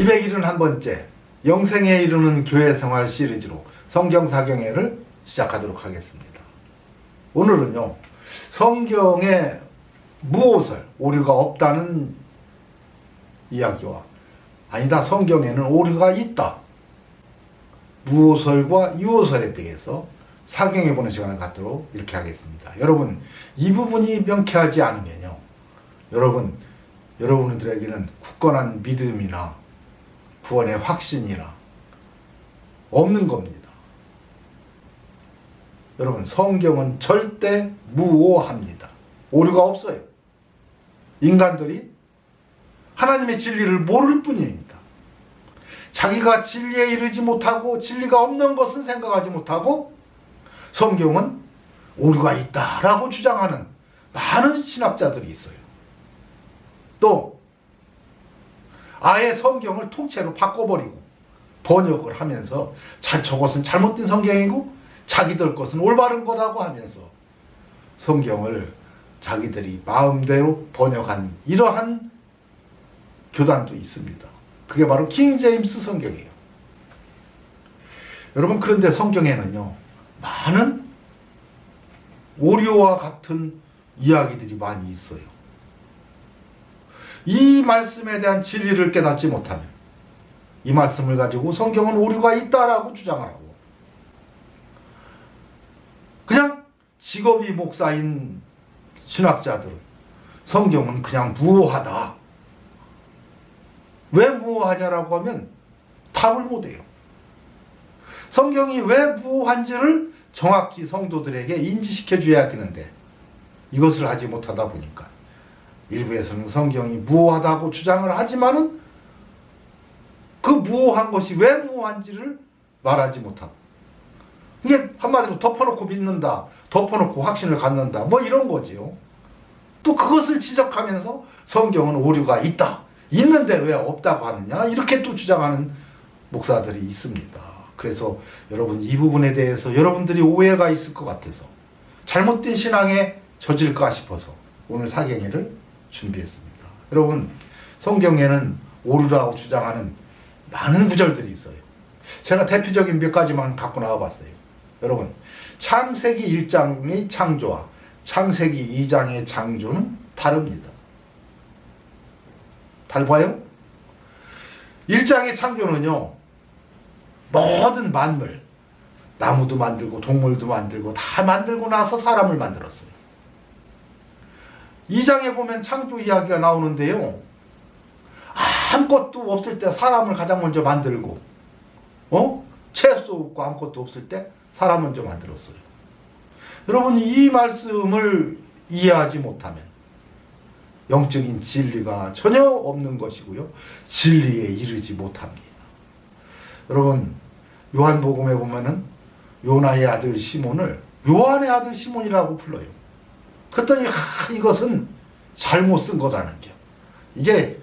271번째 영생에 이르는 교회생활 시리즈로 성경사경회를 시작하도록 하겠습니다. 오늘은요, 성경에 무엇을 오류가 없다는 이야기와 아니다, 성경에는 오류가 있다, 무오설과 유오설에 대해서 사경해보는 시간을 갖도록 이렇게 하겠습니다. 여러분, 이 부분이 명쾌하지 않으면요, 여러분들에게는 굳건한 믿음이나 구원의 확신이나 없는 겁니다. 여러분, 성경은 절대 무오합니다. 오류가 없어요. 인간들이 하나님의 진리를 모를 뿐입니다. 자기가 진리에 이르지 못하고 진리가 없는 것은 생각하지 못하고 성경은 오류가 있다라고 주장하는 많은 신학자들이 있어요. 또 아예 성경을 통째로 바꿔버리고 번역을 하면서 저것은 잘못된 성경이고 자기들 것은 올바른 거라고 하면서 성경을 자기들이 마음대로 번역한 이러한 교단도 있습니다. 그게 바로 킹 제임스 성경이에요. 여러분, 그런데 성경에는요, 많은 오류와 같은 이야기들이 많이 있어요. 이 말씀에 대한 진리를 깨닫지 못하면 이 말씀을 가지고 성경은 오류가 있다라고 주장을 하고, 그냥 직업이 목사인 신학자들은 성경은 그냥 무오하다. 왜 무오하냐라고 하면 답을 못해요. 성경이 왜 무오한지를 정확히 성도들에게 인지시켜 줘야 되는데 이것을 하지 못하다 보니까 일부에서는 성경이 무오하다고 주장을 하지만은 그 무오한 것이 왜 무오한지를 말하지 못하고, 이게 한마디로 덮어놓고 믿는다, 덮어놓고 확신을 갖는다, 뭐 이런 거지요. 또 그것을 지적하면서 성경은 오류가 있다, 있는데 왜 없다고 하느냐, 이렇게 또 주장하는 목사들이 있습니다. 그래서 여러분, 이 부분에 대해서 여러분들이 오해가 있을 것 같아서 잘못된 신앙에 젖을까 싶어서 오늘 사경회를 준비했습니다. 여러분, 성경에는 오류라고 주장하는 많은 구절들이 있어요. 제가 대표적인 몇 가지만 갖고 나와봤어요. 여러분, 창세기 1장의 창조와 창세기 2장의 창조는 다릅니다. 달라요? 1장의 창조는요, 모든 만물, 나무도 만들고 동물도 만들고 다 만들고 나서 사람을 만들었어요. 2장에 보면 창조 이야기가 나오는데요, 아무것도 없을 때 사람을 가장 먼저 만들고, 채소 없고 아무것도 없을 때 사람 먼저 만들었어요. 여러분, 이 말씀을 이해하지 못하면 영적인 진리가 전혀 없는 것이고요, 진리에 이르지 못합니다. 여러분, 요한복음에 보면은 요나의 아들 시몬을 요한의 아들 시몬이라고 불러요. 그랬더니 이것은 잘못 쓴 거라는 게, 이게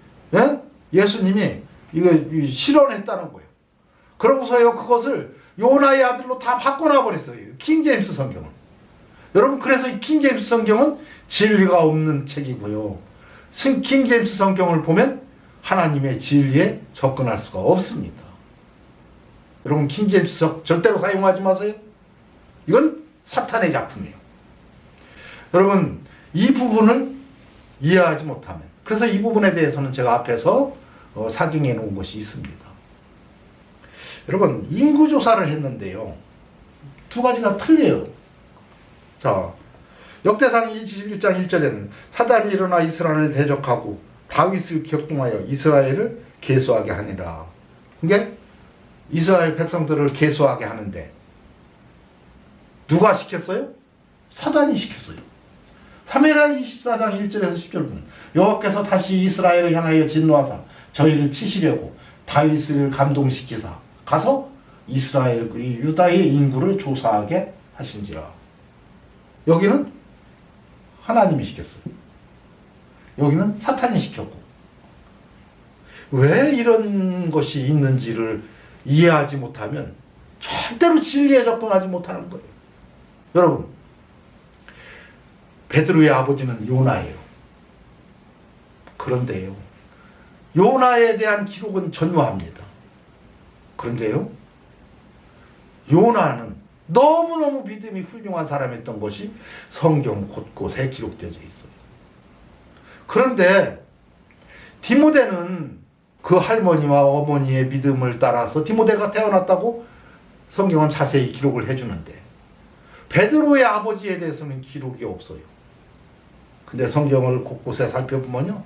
예수님이 이거 실언했다는 거예요. 그러고서요, 그것을 요나의 아들로 다 바꿔놔 버렸어요, 킹 제임스 성경은. 여러분, 그래서 이 킹 제임스 성경은 진리가 없는 책이고요, 킹 제임스 성경을 보면 하나님의 진리에 접근할 수가 없습니다. 여러분, 킹 제임스 절대로 사용하지 마세요. 이건 사탄의 작품이에요. 여러분, 이 부분을 이해하지 못하면, 그래서 이 부분에 대해서는 제가 앞에서 사경해 놓은 것이 있습니다. 여러분, 인구조사를 했는데요, 두 가지가 틀려요. 자, 역대상 21장 1절에는 사단이 일어나 이스라엘을 대적하고 다윗을 격동하여 이스라엘을 계수하게 하니라. 이게 이스라엘 백성들을 계수하게 하는데 누가 시켰어요? 사단이 시켰어요. 사무엘하 24장 1절에서 10절은 여호와께서 다시 이스라엘을 향하여 진노하사 저희를 치시려고 다윗을 감동시키사 가서 이스라엘 그리 유다의 인구를 조사하게 하신지라. 여기는 하나님이 시켰어요. 여기는 사탄이 시켰고, 왜 이런 것이 있는지를 이해하지 못하면 절대로 진리에 접근하지 못하는 거예요. 여러분, 베드로의 아버지는 요나예요. 그런데요, 요나에 대한 기록은 전무합니다. 그런데요, 요나는 너무너무 믿음이 훌륭한 사람이었던 것이 성경 곳곳에 기록되어져 있어요. 그런데 디모데는 그 할머니와 어머니의 믿음을 따라서 디모데가 태어났다고 성경은 자세히 기록을 해주는데 베드로의 아버지에 대해서는 기록이 없어요. 근데 성경을 곳곳에 살펴보면요,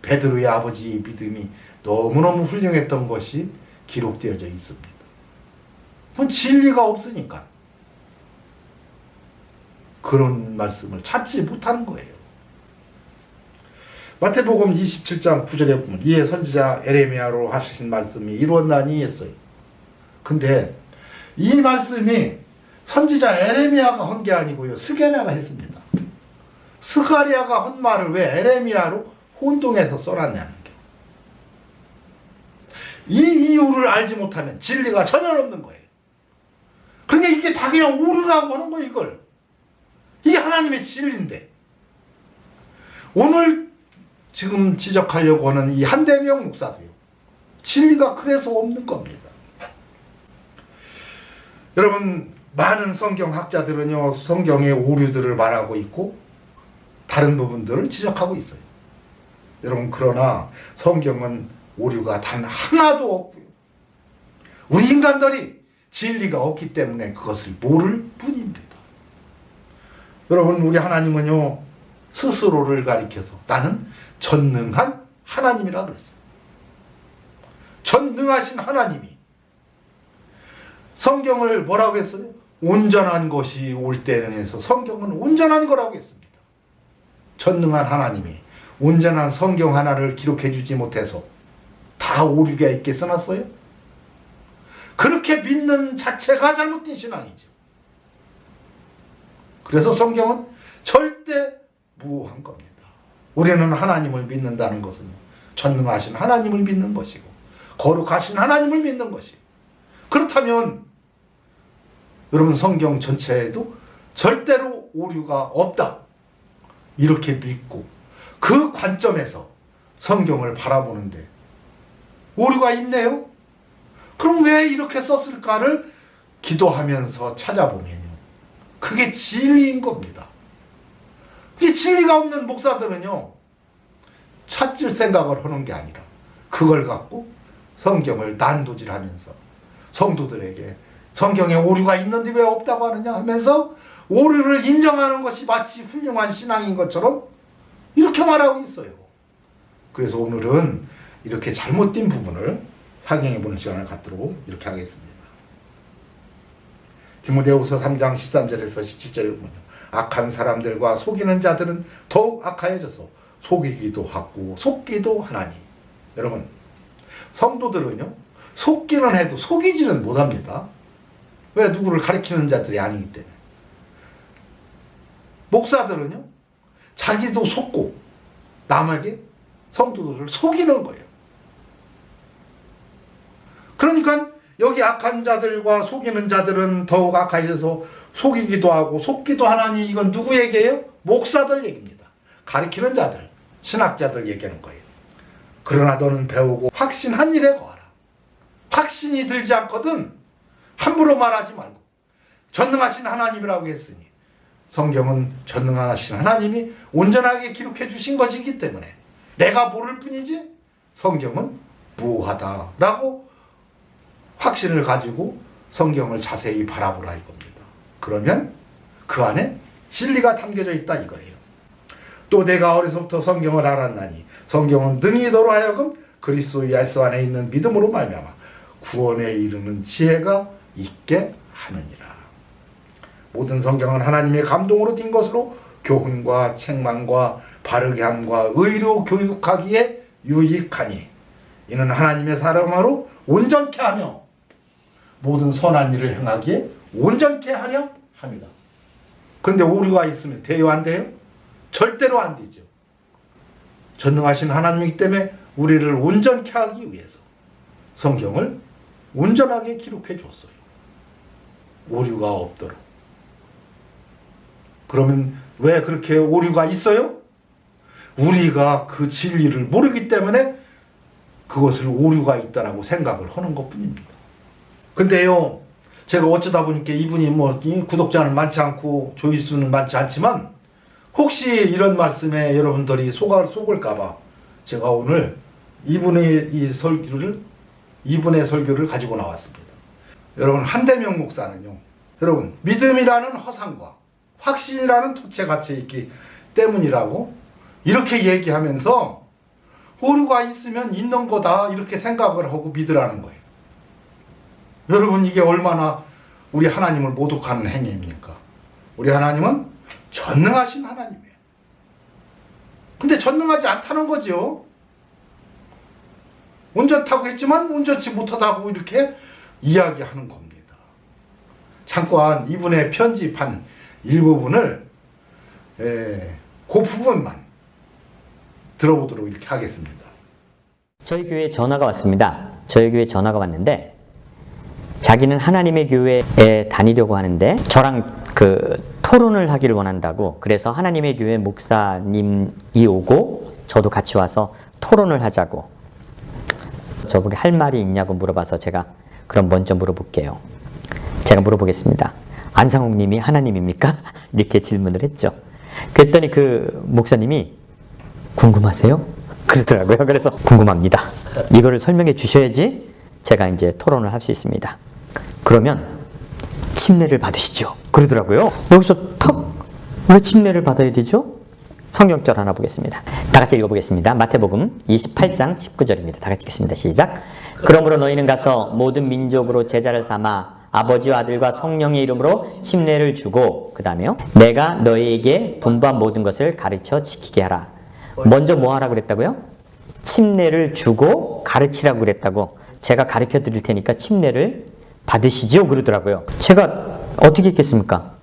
베드로의 아버지의 믿음이 너무너무 훌륭했던 것이 기록되어져 있습니다. 그건 진리가 없으니까 그런 말씀을 찾지 못하는 거예요. 마태복음 27장 9절에 보면 이에 선지자 에레미야로 하신 말씀이 이루어나니 했어요. 근데 이 말씀이 선지자 에레미야가 한 게 아니고요, 스가랴가 했습니다. 스가랴가 한 말을 왜 에레미야로 혼동해서 써놨냐는 게, 이 이유를 알지 못하면 진리가 전혀 없는 거예요. 그러니까 이게 다 그냥 오르라고 하는 거예요. 이걸, 이게 하나님의 진리인데 오늘 지금 지적하려고 하는 이 한대명 목사도요, 진리가 그래서 없는 겁니다. 여러분, 많은 성경학자들은요, 성경의 오류들을 말하고 있고 다른 부분들을 지적하고 있어요. 여러분, 그러나 성경은 오류가 단 하나도 없고요, 우리 인간들이 진리가 없기 때문에 그것을 모를 뿐입니다. 여러분, 우리 하나님은요, 스스로를 가리켜서 나는 전능한 하나님이라 그랬어요. 전능하신 하나님이 성경을 뭐라고 했어요? 온전한 것이 올 때는 해서 성경은 온전한 거라고 했습니다. 전능한 하나님이 온전한 성경 하나를 기록해 주지 못해서 다 오류가 있게 써놨어요? 그렇게 믿는 자체가 잘못된 신앙이죠. 그래서 성경은 절대 무한 겁니다. 우리는 하나님을 믿는다는 것은 전능하신 하나님을 믿는 것이고 거룩하신 하나님을 믿는 것이고, 그렇다면 여러분, 성경 전체에도 절대로 오류가 없다 이렇게 믿고 그 관점에서 성경을 바라보는데 오류가 있네요? 그럼 왜 이렇게 썼을까를 기도하면서 찾아보면요, 그게 진리인 겁니다. 이 진리가 없는 목사들은요, 찾을 생각을 하는 게 아니라 그걸 갖고 성경을 난도질하면서 성도들에게 성경에 오류가 있는데 왜 없다고 하느냐 하면서 오류를 인정하는 것이 마치 훌륭한 신앙인 것처럼 이렇게 말하고 있어요. 그래서 오늘은 이렇게 잘못된 부분을 상정해보는 시간을 갖도록 이렇게 하겠습니다. 디모데후서 3장 13절에서 17절에 보면 악한 사람들과 속이는 자들은 더욱 악하여져서 속이기도 하고 속기도 하나니. 여러분, 성도들은요, 속기는 해도 속이지는 못합니다. 왜? 누구를 가리키는 자들이 아니기 때문에. 목사들은요, 자기도 속고 남에게 성도들을 속이는 거예요. 그러니까 여기 악한 자들과 속이는 자들은 더욱 악하여져서 속이기도 하고 속기도 하나니, 이건 누구 얘기예요? 목사들 얘기입니다. 가리키는 자들, 신학자들 얘기하는 거예요. 그러나 너는 배우고 확신한 일에 거하라. 확신이 들지 않거든 함부로 말하지 말고, 전능하신 하나님이라고 했으니 성경은 전능하신 하나님이 온전하게 기록해 주신 것이기 때문에 내가 모를 뿐이지 성경은 무하다라고 확신을 가지고 성경을 자세히 바라보라 이겁니다. 그러면 그 안에 진리가 담겨져 있다 이거예요. 또 내가 어려서부터 성경을 알았나니 성경은 능히 너로 하여금 그리스도 예수 안에 있는 믿음으로 말미암아 구원에 이르는 지혜가 있게 하느니라. 모든 성경은 하나님의 감동으로 띈 것으로 교훈과 책망과 바르게 함과 의로 교육하기에 유익하니 이는 하나님의 사람으로 온전케 하며 모든 선한 일을 행하기에 온전케 하려 합니다. 근데 오류가 있으면 돼요, 안 돼요? 절대로 안 되죠. 전능하신 하나님이기 때문에 우리를 온전케 하기 위해서 성경을 온전하게 기록해 줬어요. 오류가 없도록. 그러면 왜 그렇게 오류가 있어요? 우리가 그 진리를 모르기 때문에 그것을 오류가 있다라고 생각을 하는 것뿐입니다. 근데요, 제가 어쩌다 보니까 이분이 뭐 구독자는 많지 않고 조회수는 많지 않지만 혹시 이런 말씀에 여러분들이 속을까봐 제가 오늘 이분의 설교를 가지고 나왔습니다. 여러분, 한대명 목사는요, 여러분, 믿음이라는 허상과 확신이라는 토체 갇혀 있기 때문이라고 이렇게 얘기하면서 오류가 있으면 있는 거다 이렇게 생각을 하고 믿으라는 거예요. 여러분, 이게 얼마나 우리 하나님을 모독하는 행위입니까? 우리 하나님은 전능하신 하나님이에요. 근데 전능하지 않다는 거죠. 온전하다고 했지만 온전치 못하다고 이렇게 이야기하는 겁니다. 잠깐 이분의 편집한 일부분을 그 부분만 들어보도록 이렇게 하겠습니다. 저희 교회에 전화가 왔습니다. 저희 교회에 전화가 왔는데 자기는 하나님의 교회에 다니려고 하는데 저랑 토론을 하기를 원한다고, 그래서 하나님의 교회 목사님이 오고 저도 같이 와서 토론을 하자고 저보고 할 말이 있냐고 물어봐서 제가 그럼 먼저 물어볼게요. 제가 물어보겠습니다. 안상욱 님이 하나님입니까? 이렇게 질문을 했죠. 그랬더니 그 목사님이 궁금하세요? 그러더라고요. 그래서 궁금합니다. 이거를 설명해 주셔야지 제가 이제 토론을 할 수 있습니다. 그러면 침례를 받으시죠. 그러더라고요. 여기서 왜 침례를 받아야 되죠? 성경절 하나 보겠습니다. 다 같이 읽어보겠습니다. 마태복음 28장 19절입니다. 다 같이 읽겠습니다. 시작. 그러므로 너희는 가서 모든 민족으로 제자를 삼아 아버지와 아들과 성령의 이름으로 침례를 주고, 그 다음에요, 내가 너희에게 분부한 모든 것을 가르쳐 지키게 하라. 먼저 뭐 하라고 그랬다고요? 침례를 주고 가르치라고 그랬다고. 제가 가르쳐 드릴 테니까 침례를 받으시죠 그러더라고요. 제가 어떻게 했겠습니까?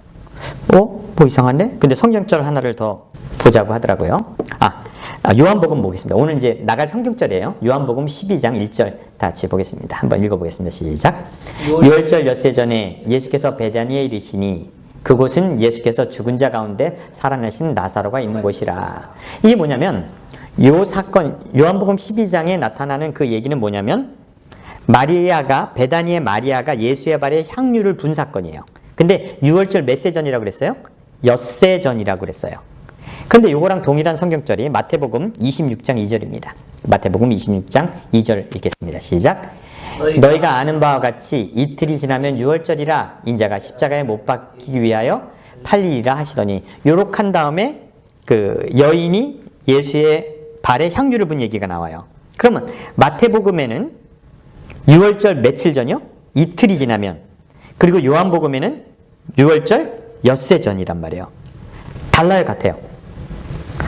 뭐 이상하네? 근데 성경절 하나를 더 보자고 하더라고요. 요한복음 보겠습니다. 오늘 이제 나갈 성경절이에요. 요한복음 12장 1절 다 같이 보겠습니다. 한번 읽어보겠습니다. 시작. 6월절 엿새 전에 예수께서 베다니에 이르시니 그곳은 예수께서 죽은 자 가운데 살아나신 나사로가 있는 곳이라. 이게 뭐냐면 요 사건, 요한복음 12장에 나타나는 그 얘기는 뭐냐면 베다니의 마리아가 예수의 발에 향유를 분 사건이에요. 근데 6월절 몇 세 전이라고 그랬어요? 엿새 전이라고 그랬어요. 근데 요거랑 동일한 성경절이 마태복음 26장 2절입니다. 마태복음 26장 2절 읽겠습니다. 시작. 너희가 아는 바와 같이 이틀이 지나면 6월절이라 인자가 십자가에 못 박히기 위하여 팔리리라 하시더니, 요렇게 한 다음에 그 여인이 예수의 발에 향유를 분 얘기가 나와요. 그러면 마태복음에는 6월절 며칠 전이요? 이틀이 지나면. 그리고 요한복음에는 6월절 엿새 전이란 말이에요. 달라요, 같아요.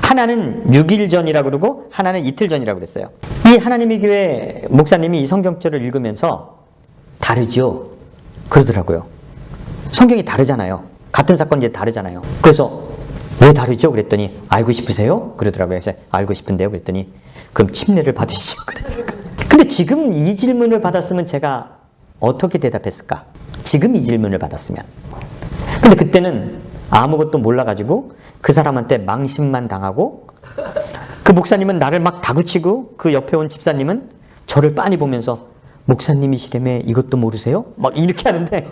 하나는 6일 전이라고 그러고 하나는 이틀 전이라고 그랬어요. 이 하나님의 교회 목사님이 이 성경절을 읽으면서 다르죠? 그러더라고요. 성경이 다르잖아요. 같은 사건이 다르잖아요. 그래서 왜 다르죠? 그랬더니 알고 싶으세요? 그러더라고요. 그래서 알고 싶은데요. 그랬더니 그럼 침례를 받으시죠. 그러더라고요. 근데 지금 이 질문을 받았으면 제가 어떻게 대답했을까? 지금 이 질문을 받았으면. 근데 그때는 아무것도 몰라가지고 그 사람한테 망신만 당하고, 그 목사님은 나를 막 다그치고 그 옆에 온 집사님은 저를 빤히 보면서 목사님이시라며 이것도 모르세요? 막 이렇게 하는데,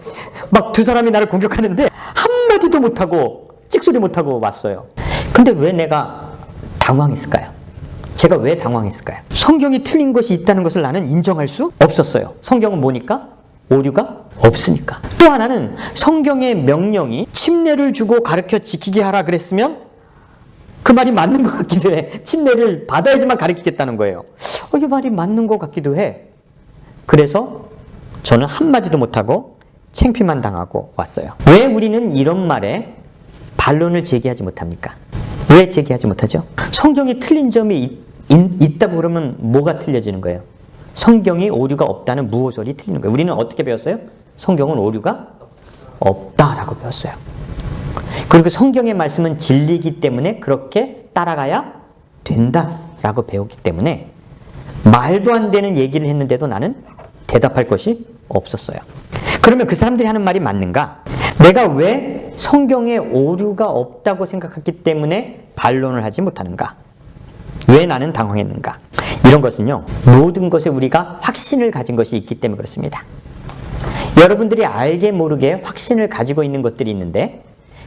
막 두 사람이 나를 공격하는데 한마디도 못하고 찍소리 못하고 왔어요. 근데 왜 내가 당황했을까요? 제가 왜 당황했을까요? 성경이 틀린 것이 있다는 것을 나는 인정할 수 없었어요. 성경은 뭐니까? 오류가 없으니까. 또 하나는 성경의 명령이 침례를 주고 가르쳐 지키게 하라 그랬으면 그 말이 맞는 것 같기도 해. 침례를 받아야지만 가르치겠다는 거예요. 이게 말이 맞는 것 같기도 해. 그래서 저는 한마디도 못하고 창피만 당하고 왔어요. 왜 우리는 이런 말에 반론을 제기하지 못합니까? 왜 제기하지 못하죠? 성경이 틀린 점이 있다고 그러면 뭐가 틀려지는 거예요? 성경이 오류가 없다는 무호설이 틀리는 거예요. 우리는 어떻게 배웠어요? 성경은 오류가 없다라고 배웠어요. 그리고 성경의 말씀은 진리이기 때문에 그렇게 따라가야 된다라고 배웠기 때문에 말도 안 되는 얘기를 했는데도 나는 대답할 것이 없었어요. 그러면 그 사람들이 하는 말이 맞는가? 내가 왜 성경에 오류가 없다고 생각했기 때문에 반론을 하지 못하는가? 왜 나는 당황했는가? 이런 것은요, 모든 것에 우리가 확신을 가진 것이 있기 때문에 그렇습니다. 여러분들이 알게 모르게 확신을 가지고 있는 것들이 있는데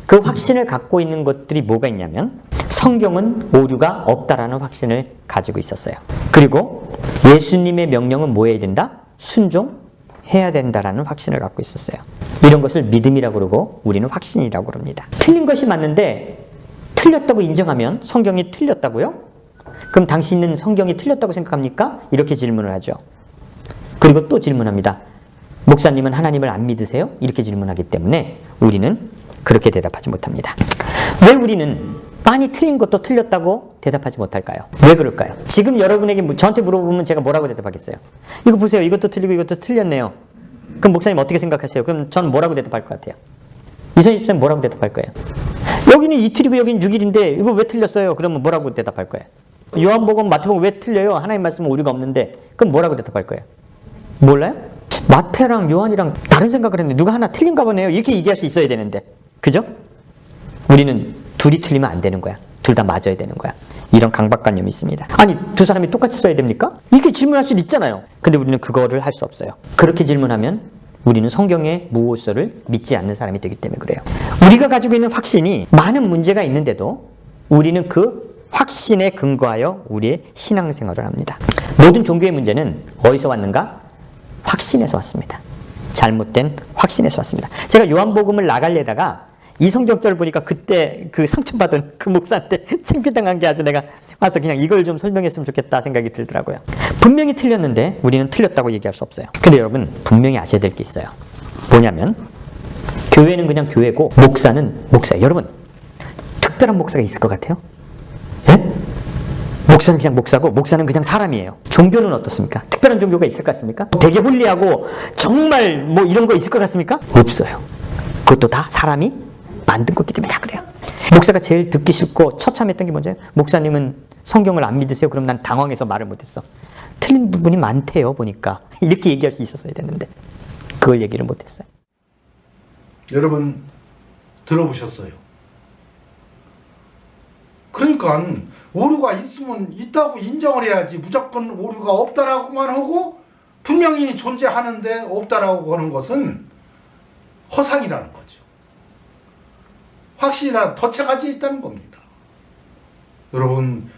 그 확신을 갖고 있는 것들이 뭐가 있냐면 성경은 오류가 없다라는 확신을 가지고 있었어요. 그리고 예수님의 명령은 뭐 해야 된다? 순종해야 된다라는 확신을 갖고 있었어요. 이런 것을 믿음이라고 그러고 우리는 확신이라고 그럽니다. 틀린 것이 맞는데 틀렸다고 인정하면 성경이 틀렸다고요? 그럼 당신은 성경이 틀렸다고 생각합니까? 이렇게 질문을 하죠. 그리고 또 질문합니다. 목사님은 하나님을 안 믿으세요? 이렇게 질문하기 때문에 우리는 그렇게 대답하지 못합니다. 왜 우리는 많이 틀린 것도 틀렸다고 대답하지 못할까요? 왜 그럴까요? 지금 여러분에게 저한테 물어보면 제가 뭐라고 대답하겠어요? 이거 보세요. 이것도 틀리고 이것도 틀렸네요. 그럼 목사님 어떻게 생각하세요? 그럼 전 뭐라고 대답할 것 같아요? 이선희 집사님 뭐라고 대답할 거예요? 여기는 이틀이고 여기는 6일인데 이거 왜 틀렸어요? 그러면 뭐라고 대답할 거예요? 요한복음, 마태복음 왜 틀려요? 하나님 말씀은 오류가 없는데 그럼 뭐라고 대답할 거예요? 몰라요? 마태랑 요한이랑 다른 생각을 했는데 누가 하나 틀린가 보네요. 이렇게 얘기할 수 있어야 되는데. 그죠? 우리는 둘이 틀리면 안 되는 거야. 둘 다 맞아야 되는 거야. 이런 강박관념이 있습니다. 아니, 두 사람이 똑같이 써야 됩니까? 이렇게 질문할 수도 있잖아요. 근데 우리는 그거를 할 수 없어요. 그렇게 질문하면 우리는 성경의 무호소를 믿지 않는 사람이 되기 때문에 그래요. 우리가 가지고 있는 확신이 많은 문제가 있는데도 우리는 그 확신에 근거하여 우리의 신앙생활을 합니다. 모든 종교의 문제는 어디서 왔는가? 확신에서 왔습니다. 잘못된 확신에서 왔습니다. 제가 요한복음을 나가려다가 이 성경절을 보니까 그때 그 상처받은 그 목사한테 창피당한 게 아주 내가 와서 그냥 이걸 좀 설명했으면 좋겠다 생각이 들더라고요. 분명히 틀렸는데 우리는 틀렸다고 얘기할 수 없어요. 근데 여러분 분명히 아셔야 될 게 있어요. 뭐냐면 교회는 그냥 교회고 목사는 목사예요. 여러분 특별한 목사가 있을 것 같아요? 예? 목사는 그냥 목사고 목사는 그냥 사람이에요. 종교는 어떻습니까? 특별한 종교가 있을 것 같습니까? 되게 홀리하고 정말 뭐 이런 거 있을 것 같습니까? 없어요. 그것도 다 사람이 만든 거기 때문에 다 그래요. 목사가 제일 듣기 싫고 처참했던 게 뭔지 목사님은 성경을 안 믿으세요? 그럼 난 당황해서 말을 못했어. 틀린 부분이 많대요 보니까. 이렇게 얘기할 수 있었어야 되는데 그걸 얘기를 못했어요. 여러분 들어보셨어요? 그러니까 오류가 있으면 있다고 인정을 해야지 무조건 오류가 없다라고만 하고 분명히 존재하는데 없다라고 하는 것은 허상이라는 거죠. 확신이라는 덫에까지 있다는 겁니다. 여러분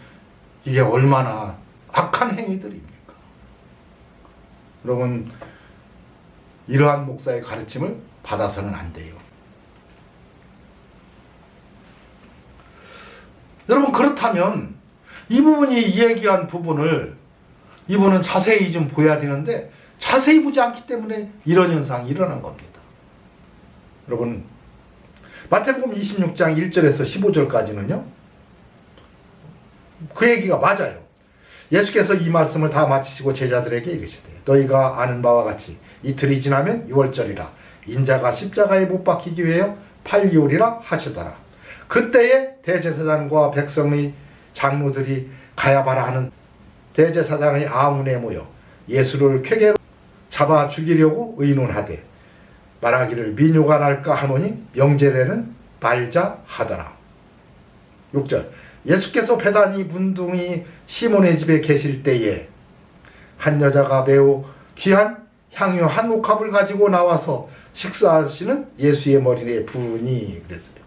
이게 얼마나 악한 행위들입니까? 여러분 이러한 목사의 가르침을 받아서는 안 돼요. 여러분 그렇다면 이 부분이 이야기한 부분을 이분은 자세히 좀 보여야 되는데 자세히 보지 않기 때문에 이런 현상이 일어난 겁니다. 여러분 마태복음 26장 1절에서 15절까지는요 그 얘기가 맞아요. 예수께서 이 말씀을 다 마치시고 제자들에게 이르시되 너희가 아는 바와 같이 이틀이 지나면 유월절이라 인자가 십자가에 못 박히기 위하여 팔리오리라 하시더라. 그때에 대제사장과 백성의 장로들이 가야바라 하는 대제사장의 아문에 모여 예수를 쾌계로 잡아 죽이려고 의논하되 말하기를 민요가 날까 하노니 명제례는 말자 하더라. 6절 예수께서 베다니 문둥이 시몬의 집에 계실 때에 한 여자가 매우 귀한 향유 한 옥합을 가지고 나와서 식사하시는 예수의 머리에 부으니 그랬어요.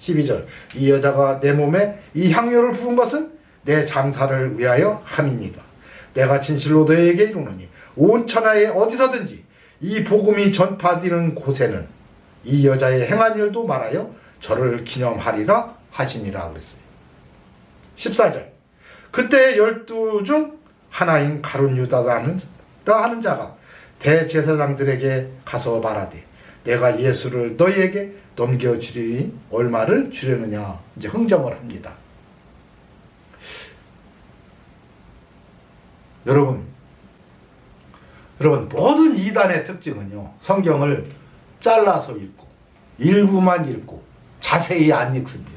12절 이 여자가 내 몸에 이 향유를 부은 것은 내 장사를 위하여 함이니이다. 내가 진실로 너희에게 이르노니 온 천하에 어디서든지 이 복음이 전파되는 곳에는 이 여자의 행한 일도 말하여 저를 기념하리라 하시니라 그랬어요. 14절 그때 12 중 하나인 가룟 유다라 하는 자가 대제사장들에게 가서 말하되 내가 예수를 너희에게 넘겨주리니 얼마를 주려느냐 이제 흥정을 합니다. 여러분 모든 이단의 특징은요 성경을 잘라서 읽고 일부만 읽고 자세히 안 읽습니다.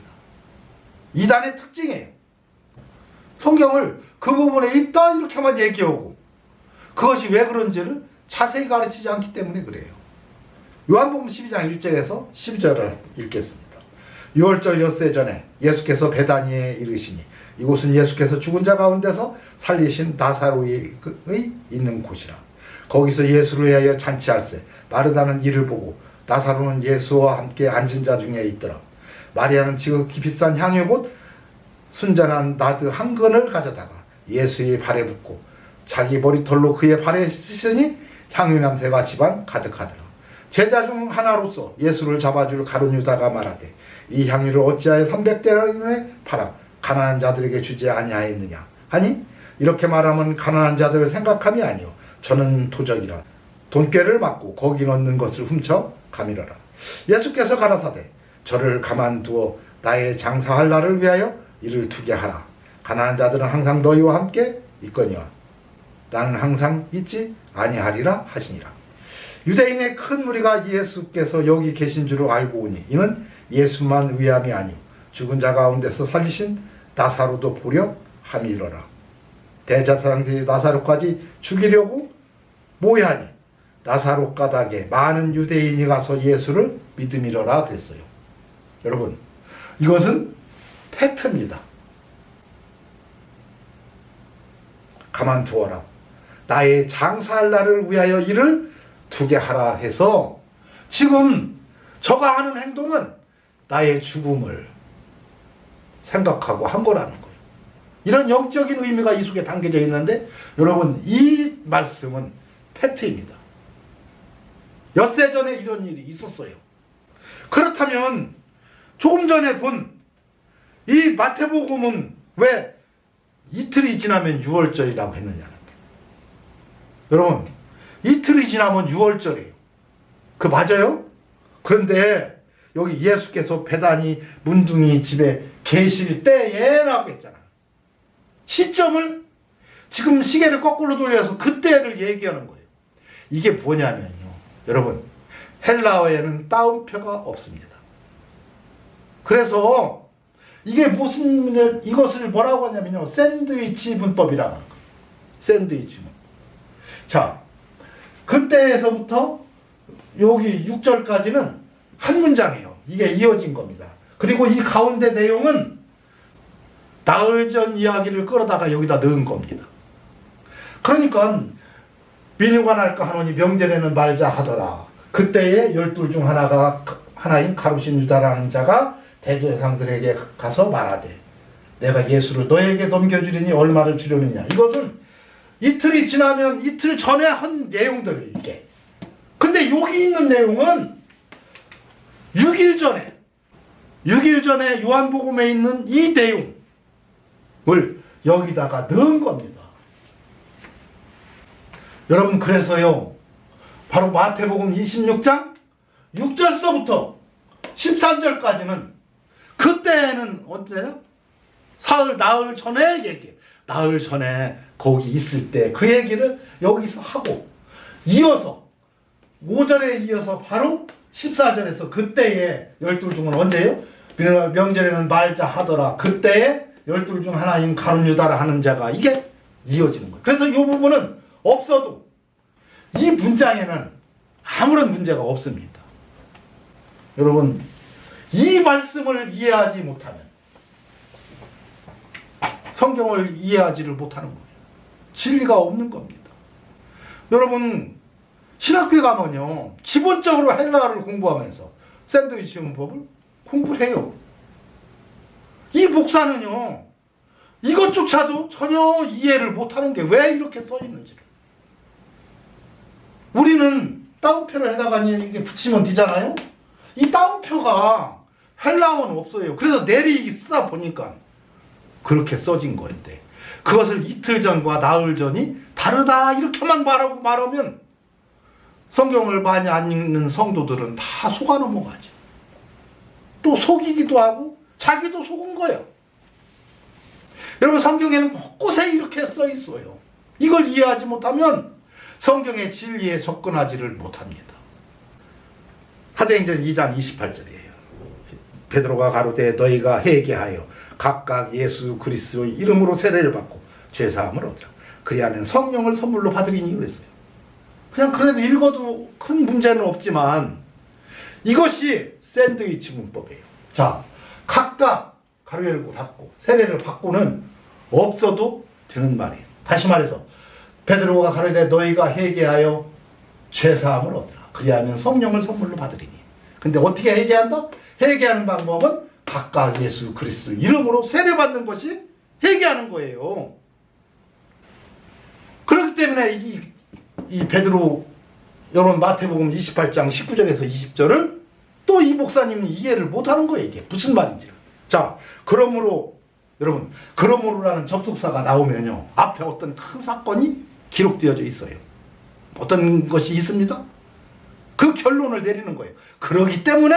이단의 특징이에요. 성경을 그 부분에 있다 이렇게만 얘기하고 그것이 왜 그런지를 자세히 가르치지 않기 때문에 그래요. 요한복음 12장 1절에서 12절을 읽겠습니다. 유월절 엿새 전에 예수께서 베다니에 이르시니 이곳은 예수께서 죽은 자 가운데서 살리신 나사로의 있는 곳이라. 거기서 예수를 위하여 잔치할세 마르다는 이를 보고 나사로는 예수와 함께 앉은 자 중에 있더라. 마리아는 지극히 비싼 향유 곧 순전한 나드 한 근을 가져다가 예수의 발에 붓고 자기 머리털로 그의 발에 씻으니 향유 냄새가 집안 가득하더라. 제자 중 하나로서 예수를 잡아줄 가룟 유다가 말하되 이 향유를 어찌하여 300데나리온에 팔아 가난한 자들에게 주지 아니하였느냐 하니 이렇게 말하면 가난한 자들을 생각함이 아니요 저는 도적이라 돈꾀를 맞고 거기 넣는 것을 훔쳐 가미러라. 예수께서 가라사대 저를 가만두어 나의 장사할 날을 위하여 이를 두게 하라. 가난한 자들은 항상 너희와 함께 있거니와 나는 항상 있지 아니하리라 하시니라. 유대인의 큰 무리가 예수께서 여기 계신 줄을 알고 오니 이는 예수만 위함이 아니오 죽은 자 가운데서 살리신 나사로도 보려 함이러라. 대제사장들이 나사로까지 죽이려고 모여하니 나사로 가닥에 많은 유대인이 가서 예수를 믿음이러라 그랬어요. 여러분 이것은 팩트입니다. 가만두어라. 나의 장사할 날을 위하여 이를 두게 하라 해서 지금 저가 하는 행동은 나의 죽음을 생각하고 한 거라는 거예요. 이런 영적인 의미가 이 속에 담겨져 있는데 여러분 이 말씀은 팩트입니다. 엿새 전에 이런 일이 있었어요. 그렇다면 조금 전에 본 이 마태복음은 왜 이틀이 지나면 유월절이라고 했느냐는 거예요. 여러분 이틀이 지나면 유월절이에요. 그 맞아요? 그런데 여기 예수께서 베다니 문둥이 집에 계실 때에라고 했잖아요. 시점을 지금 시계를 거꾸로 돌려서 그때를 얘기하는 거예요. 이게 뭐냐면요. 여러분 헬라어에는 따옴표가 없습니다. 그래서 이게 무슨 이것을 뭐라고 하냐면요. 샌드위치 문법이라는 거예요. 샌드위치 문법. 자, 그때에서부터 여기 6절까지는 한 문장이에요. 이게 이어진 겁니다. 그리고 이 가운데 내용은 나흘 전 이야기를 끌어다가 여기다 넣은 겁니다. 그러니까 민유관할까 하노니 명절에는 말자 하더라. 그때에 12 중 하나인 가룟 유다라는 자가 대제사장들에게 가서 말하되 내가 예수를 너에게 넘겨주리니 얼마를 주려느냐. 이것은 이틀이 지나면 이틀 전에 한 내용들이에요. 이게. 근데 여기 있는 내용은 6일 전에 요한복음에 있는 이 내용을 여기다가 넣은 겁니다. 여러분 그래서요. 바로 마태복음 26장 6절서부터 13절까지는 그때는 언제요? 나흘 전에 얘기해요. 나흘 전에 거기 있을 때 그 얘기를 여기서 하고 이어서 5절에 이어서 바로 14절에서 그때에 12 중은 언제요? 명절에는 말자 하더라. 그때에 12 중 하나인 가룟 유다라 하는 자가 이게 이어지는 거예요. 그래서 이 부분은 없어도 이 문장에는 아무런 문제가 없습니다. 여러분 이 말씀을 이해하지 못하면 성경을 이해하지를 못하는 거예요. 진리가 없는 겁니다. 여러분 신학교에 가면요 기본적으로 헬라어를 공부하면서 샌드위치 문법을 공부해요. 이 목사는요 이것조차도 전혀 이해를 못하는 게 왜 이렇게 써 있는지를. 우리는 따옴표를 해다가 이게 붙이면 되잖아요. 이 따옴표가 헬라어는 없어요. 그래서 내리 쓰다 보니까 그렇게 써진 건데 그것을 이틀 전과 나흘 전이 다르다 이렇게만 말하면 성경을 많이 안 읽는 성도들은 다 속아 넘어가죠. 또 속이기도 하고 자기도 속은 거예요. 여러분 성경에는 곳곳에 이렇게 써 있어요. 이걸 이해하지 못하면 성경의 진리에 접근하지를 못합니다. 사도행전 2장 28절이에요. 베드로가 가로되 너희가 회개하여 각각 예수 그리스도의 이름으로 세례를 받고 죄사함을 얻으라. 그리하면 성령을 선물로 받으리니 그랬어요. 그냥 그래도 읽어도 큰 문제는 없지만 이것이 샌드위치 문법이에요. 자, 각각 가로 열고 닫고 세례를 받고는 없어도 되는 말이에요. 다시 말해서 베드로가 가로되 너희가 회개하여 죄사함을 얻으라. 그리하면 성령을 선물로 받으리니. 근데 어떻게 회개한다? 회개하는 방법은 각각 예수 그리스도 이름으로 세례받는 것이 회개하는 거예요. 그렇기 때문에 이 베드로 여러분 마태복음 28장 19절에서 20절을 또 이 목사님이 이해를 못하는 거예요. 이게 무슨 말인지를. 자, 그러므로 여러분 그러므로라는 접속사가 나오면요 앞에 어떤 큰 사건이 기록되어져 있어요. 어떤 것이 있습니다. 그 결론을 내리는 거예요. 그러기 때문에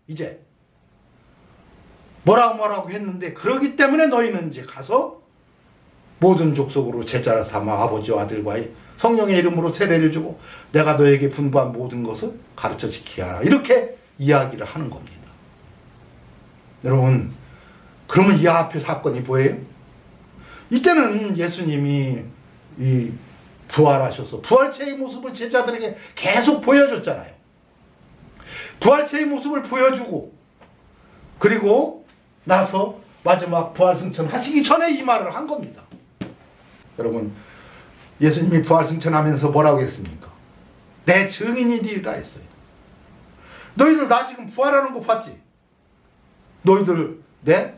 이제 뭐라고 했는데 그러기 때문에 너희는 이제 가서 모든 족속으로 제자를 삼아 아버지와 아들과 성령의 이름으로 세례를 주고 내가 너에게 분부한 모든 것을 가르쳐 지키게 하라. 이렇게 이야기를 하는 겁니다. 여러분 그러면 이 앞에 사건이 뭐예요? 이때는 예수님이 이 부활하셔서 부활체의 모습을 제자들에게 계속 보여줬잖아요. 부활체의 모습을 보여주고 그리고 나서 마지막 부활승천 하시기 전에 이 말을 한 겁니다. 여러분 예수님이 부활승천하면서 뭐라고 했습니까? 내 증인이 되리라 했어요. 너희들 나 지금 부활하는 거 봤지? 너희들 내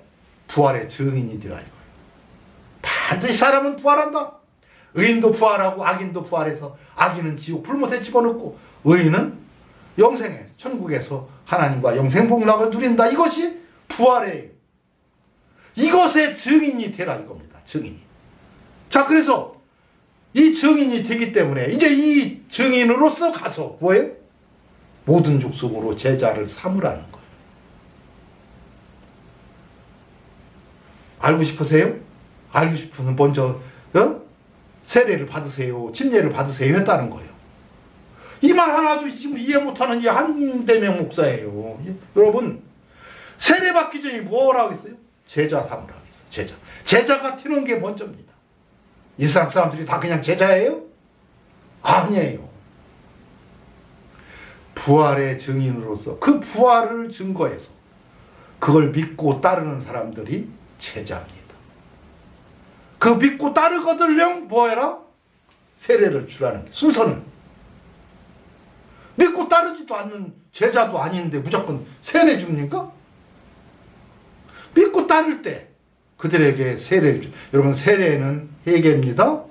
부활의 증인이 되라 이거예요. 반드시 사람은 부활한다. 의인도 부활하고 악인도 부활해서 악인은 지옥 불못에 집어넣고 의인은 영생에 천국에서 하나님과 영생복락을 누린다. 이것이 부활이에요. 이것의 증인이 되라 이겁니다. 증인이. 자 그래서 이 증인이 되기 때문에 이제 이 증인으로서 가서 뭐예요? 모든 족속으로 제자를 삼으라는 거예요. 알고 싶으세요? 알고 싶으면 먼저 세례를 받으세요. 침례를 받으세요 했다는 거예요. 이 말 하나도 지금 이해 못하는 이 한대명 목사예요. 여러분 세례 받기 전에 뭐라고 했어요? 제자 삼으라고 했어요. 제자가 되는 게 먼저입니다. 이 세상 사람들이 다 그냥 제자예요? 아니에요. 부활의 증인으로서 그 부활을 증거해서 그걸 믿고 따르는 사람들이 제자입니다. 그 믿고 따르거들령 뭐해라? 세례를 주라는 게 순서는. 믿고 따르지도 않는 제자도 아닌데 무조건 세례 줍니까? 믿고 따를 때 그들에게 세례를 주. 여러분 세례는 회개입니다.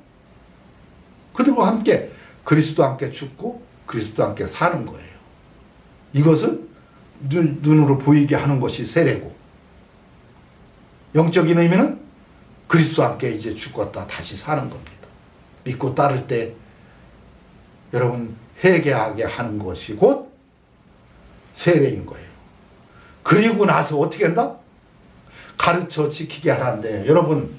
그들과 함께 그리스도와 함께 죽고 그리스도와 함께 사는 거예요. 이것을 눈으로 보이게 하는 것이 세례고 영적인 의미는 그리스도와 함께 이제 죽었다 다시 사는 겁니다. 믿고 따를 때 여러분 회개하게 하는 것이 곧 세례인 거예요. 그리고 나서 어떻게 한다? 가르쳐 지키게 하라는데 여러분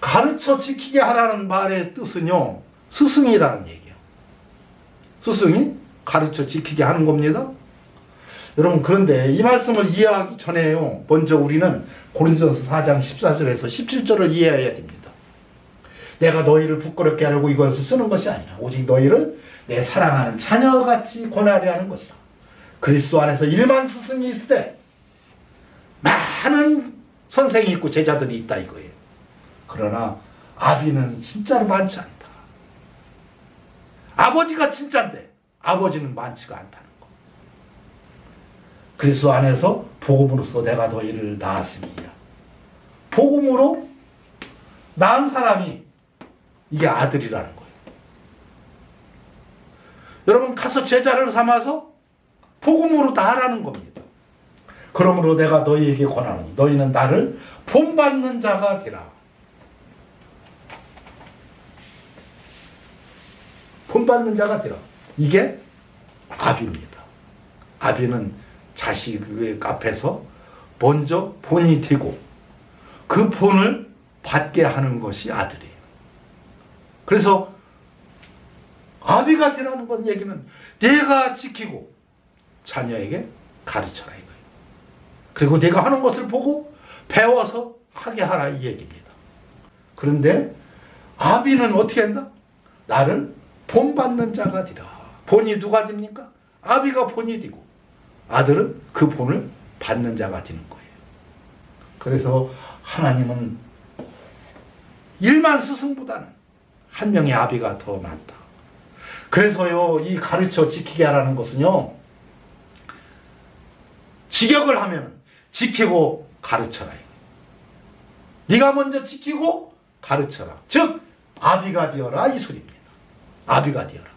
가르쳐 지키게 하라는 말의 뜻은요 스승이라는 얘기예요. 스승이 가르쳐 지키게 하는 겁니다. 여러분 그런데 이 말씀을 이해하기 전에요 먼저 우리는 고린도서 4장 14절에서 17절을 이해해야 됩니다. 내가 너희를 부끄럽게 하려고 이것을 쓰는 것이 아니라 오직 너희를 내 사랑하는 자녀같이 권하려 하는 것이라. 그리스도 안에서 일만 스승이 있을 때 많은 선생이 있고 제자들이 있다 이거예요. 그러나 아비는 진짜로 많지 않다. 아버지가 진짜인데 아버지는 많지가 않다는 거. 그리스도 안에서 복음으로써 내가 너희를 낳았으니라. 복음으로 낳은 사람이 이게 아들이라는 거예요. 여러분 가서 제자를 삼아서 복음으로 낳으라는 겁니다. 그러므로 내가 너희에게 권하노니 너희는 나를 본받는 자가 되라. 본받는 자가 되라. 이게 아비입니다. 아비는 자식 앞에서 먼저 본이 되고 그 본을 받게 하는 것이 아들이에요. 그래서 아비가 되라는 건 얘기는 내가 지키고 자녀에게 가르쳐라 이거예요. 그리고 내가 하는 것을 보고 배워서 하게 하라 이 얘기입니다. 그런데 아비는 어떻게 한다? 나를 본받는 자가 되라. 본이 누가 됩니까? 아비가 본이 되고 아들은 그 본을 받는 자가 되는 거예요. 그래서 하나님은 1만 스승보다는 한 명의 아비가 더 낫다. 그래서요, 이 가르쳐 지키게 하라는 것은요, 직역을 하면 지키고 가르쳐라. 네가 먼저 지키고 가르쳐라. 즉 아비가 되어라 이 소리입니다. 아비가 되어라.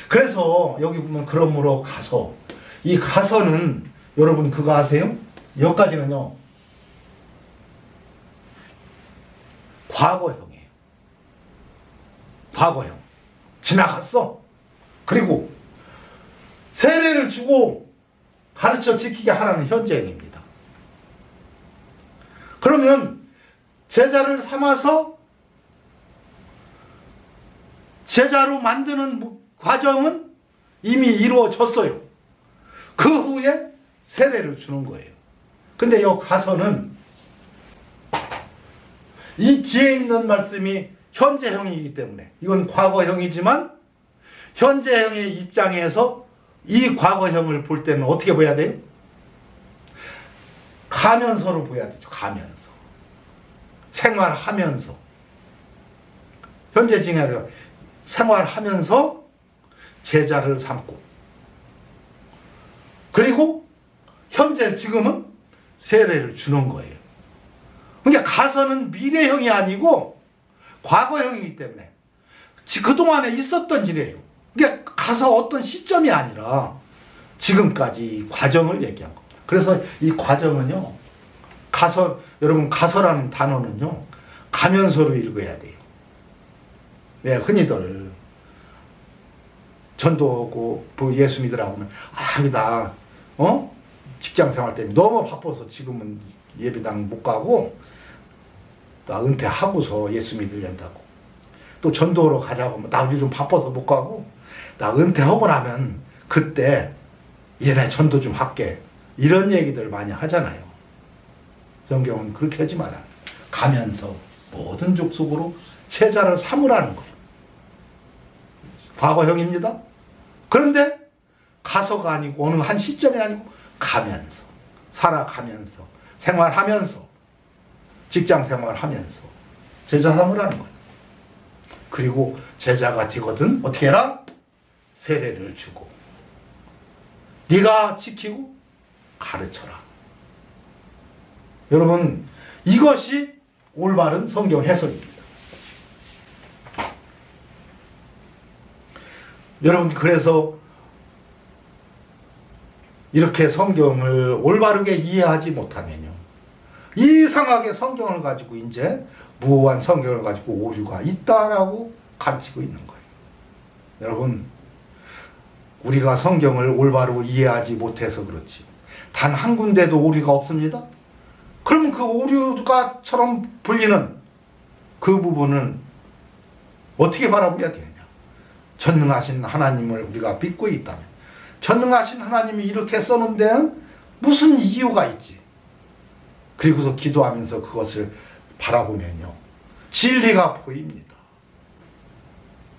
그래서 여기 보면 그러므로 가서, 이 가서는 여러분 그거 아세요? 여기까지는요 과거형이에요. 과거형. 지나갔어. 그리고 세례를 주고 가르쳐 지키게 하라는 현재형입니다. 그러면 제자를 삼아서 제자로 만드는 과정은 이미 이루어졌어요. 그 후에 세례를 주는 거예요. 근데 여기 가서는 이 뒤에 있는 말씀이 현재형이기 때문에, 이건 과거형이지만 현재형의 입장에서 이 과거형을 볼 때는 어떻게 봐야 돼요? 가면서로 봐야 되죠. 가면서. 생활하면서. 현재 진행을 생활하면서 제자를 삼고, 그리고 현재 지금은 세례를 주는 거예요. 그러니까 가서는 미래형이 아니고 과거형이기 때문에 그동안에 있었던 일이에요. 그러니까 가서 어떤 시점이 아니라 지금까지 과정을 얘기한 겁니다. 그래서 이 과정은요, 가서, 여러분 가서라는 단어는요 가면서로 읽어야 돼요. 왜 흔히들 전도하고 예수 믿으라고 하면 나 직장 생활 때문에 너무 바빠서 지금은 예배당 못 가고 나 은퇴하고서 예수 믿으려고, 또 전도로 가자고 하면 나 요즘 바빠서 못 가고 나 은퇴하고 나면 그때 나 전도 좀 할게, 이런 얘기들 많이 하잖아요. 성경은 그렇게 하지 마라. 가면서 모든 족속으로 제자를 삼으라는 거예요. 과거형입니다. 그런데 가서가 아니고 어느 한 시점이 아니고 가면서, 살아가면서, 생활하면서, 직장 생활하면서 제자 삼으라는 거예요. 그리고 제자가 되거든 어떻게 해라? 세례를 주고 네가 지키고 가르쳐라. 여러분 이것이 올바른 성경 해석입니다. 여러분 그래서 이렇게 성경을 올바르게 이해하지 못하면요, 이상하게 성경을 가지고 이제 무오한 성경을 가지고 오류가 있다라고 가르치고 있는 거예요. 여러분 우리가 성경을 올바로 이해하지 못해서 그렇지 단 한 군데도 오류가 없습니다. 그럼 그 오류가처럼 불리는 그 부분은 어떻게 바라봐야 되느냐? 전능하신 하나님을 우리가 믿고 있다면, 전능하신 하나님이 이렇게 써놓은 데는 무슨 이유가 있지? 그리고서 기도하면서 그것을 바라보면요 진리가 보입니다.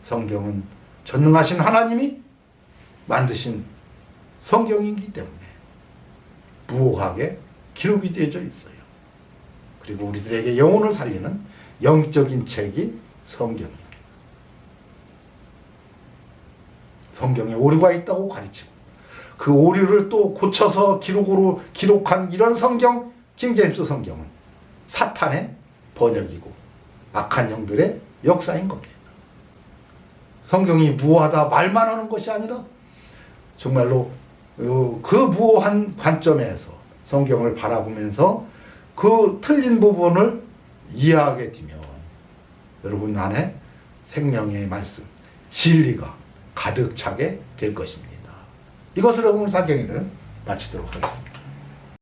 성경은 전능하신 하나님이 만드신 성경이기 때문에 무오하게 기록이 되어져 있어요. 그리고 우리들에게 영혼을 살리는 영적인 책이 성경입니다. 성경에 오류가 있다고 가르치고 그 오류를 또 고쳐서 기록으로 기록한 이런 성경, 킹제임스 성경은 사탄의 번역이고 악한 영들의 역사인 겁니다. 성경이 무오하다 말만 하는 것이 아니라 정말로 그 무오한 관점에서 성경을 바라보면서 그 틀린 부분을 이해하게 되면 여러분 안에 생명의 말씀, 진리가 가득 차게 될 것입니다. 이것으로 오늘 사경회를 마치도록 하겠습니다.